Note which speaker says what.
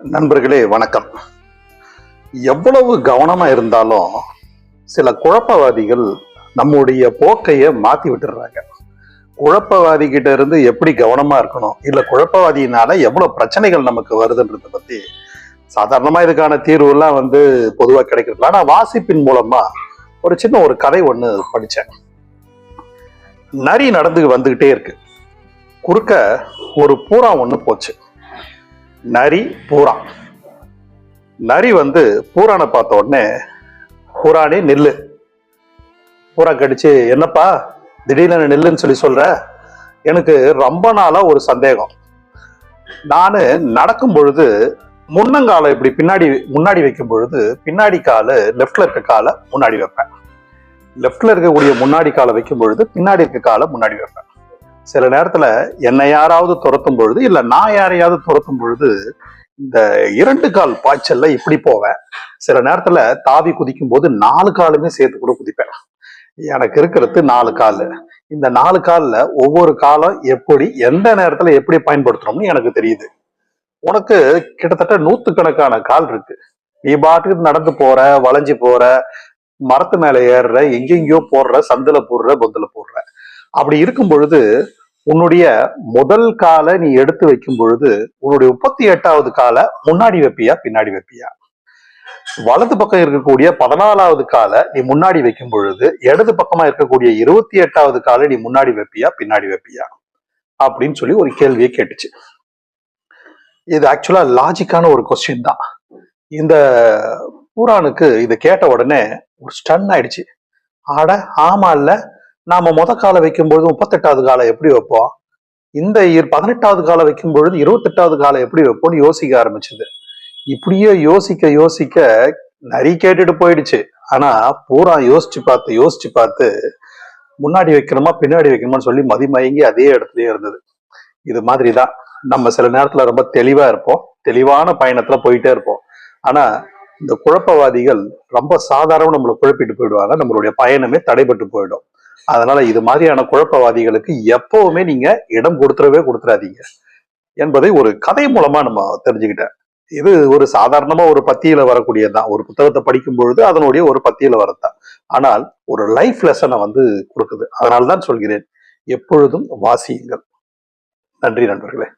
Speaker 1: நண்பர்களே வணக்கம். எவ்வளவு கவனமா இருந்தாலும் சில குழப்பவாதிகள் நம்முடைய போக்கைய மாத்தி விட்டுறாங்க. குழப்பவாதி கிட்ட இருந்து எப்படி கவனமா இருக்கணும், இல்ல குழப்பவாதியினால எவ்வளவு பிரச்சனைகள் நமக்கு வருதுன்றத பத்தி சாதாரணமா இதுக்கான தீர்வு எல்லாம் பொதுவா கிடைக்கிறது. ஆனா வாசிப்பின் மூலமா ஒரு சின்ன ஒரு கதை ஒண்ணு படிச்சேன். நரி நடந்து வந்துகிட்டே இருக்கு. குறுக்க ஒரு பூரா ஒண்ணு போச்சு. நரி பூரா. நரி பூரானை பார்த்த உடனே, பூரானே நெல்லு. பூரா கடிச்சு, என்னப்பா திடீர்னு நெல்லுன்னு சொல்லி சொல்ற? எனக்கு ரொம்ப நாளா ஒரு சந்தேகம். நானு நடக்கும் பொழுது முன்னங்காலை இப்படி முன்னாடி வைக்கும் பொழுது பின்னாடி காலு லெப்ட்ல இருக்க காலை முன்னாடி வைப்பேன். லெப்ட்ல இருக்கக்கூடிய முன்னாடி காலை வைக்கும் பொழுது பின்னாடி இருக்க காலை முன்னாடி வைப்பேன். சில நேரத்துல என்னை யாராவது துரத்தும் பொழுது இல்ல நான் யாரையாவது துரத்தும் பொழுது இந்த 2 கால் பாய்ச்சல்ல இப்படி போவேன். சில நேரத்துல தாவி குதிக்கும் போது 4 காலுமே சேர்த்து கூட குதிப்பேன். எனக்கு இருக்கிறது 4 காலு. இந்த 4 கால்ல ஒவ்வொரு காலம் எப்படி எந்த நேரத்துல எப்படி பயன்படுத்தணும்னு எனக்கு தெரியுது. உனக்கு கிட்டத்தட்ட 100கணக்கான கால் இருக்கு. நீ பாட்டுக்கு நடந்து போற, வளைஞ்சு போற, மரத்து மேல ஏறுற, எங்கெங்கயோ போடுற, சந்துல போடுற, பொந்துல போடுற. அப்படி இருக்கும் பொழுது உன்னுடைய முதல் காலை நீ எடுத்து வைக்கும் பொழுது உன்னுடைய 38வது காலை முன்னாடி வைப்பியா பின்னாடி வைப்பியா? வலது பக்கம் இருக்கக்கூடிய 14வது காலை நீ முன்னாடி வைக்கும் பொழுது இடது பக்கமா இருக்கக்கூடிய 28வது காலை நீ முன்னாடி வைப்பியா பின்னாடி வைப்பியா அப்படின்னு சொல்லி ஒரு கேள்வியை கேட்டுச்சு. இது ஆக்சுவலா லாஜிக்கான ஒரு கொஸ்டின் தான். இந்த பூரானுக்கு இதை கேட்ட உடனே ஒரு ஸ்டன் ஆயிடுச்சு. ஆட ஆமா இல்ல, நாம காலை வைக்கும் பொழுது 38வது காலை எப்படி வைப்போம், இந்த 18வது காலை வைக்கும் பொழுது 28வது காலை எப்படி வைப்போம்னு யோசிக்க ஆரம்பிச்சது. இப்படியே யோசிக்க யோசிக்க நரி கேட்டுட்டு போயிடுச்சு. ஆனா பூரா யோசிச்சு பார்த்து முன்னாடி வைக்கணுமா பின்னாடி வைக்கணுமான்னு சொல்லி மதிமயங்கி அதே இடத்துலயே இருந்தது. இது மாதிரிதான் நம்ம சில நேரத்துல ரொம்ப தெளிவா இருப்போம், தெளிவான பயணத்துல போயிட்டே இருப்போம். ஆனா இந்த குழப்பவாதிகள் ரொம்ப சாதாரண நம்மளை குழப்பிட்டு போயிடுவாங்க, நம்மளுடைய பயணமே தடைபட்டு போயிடும். அதனால இது மாதிரியான குழப்பவாதிகளுக்கு எப்பவுமே நீங்க இடம் கொடுத்துடாதீங்க என்பதை ஒரு கதை மூலமா நம்ம தெரிஞ்சுக்கிட்டேன். இது ஒரு சாதாரணமா ஒரு பத்தியில வரக்கூடியதுதான். ஒரு புத்தகத்தை படிக்கும் பொழுது அதனுடைய ஒரு பத்தியில வரத்தான். ஆனால் ஒரு லைஃப் லெசனை கொடுக்குது. அதனால்தான் சொல்கிறேன், எப்பொழுதும் வாசியுங்கள். நன்றி நண்பர்களே.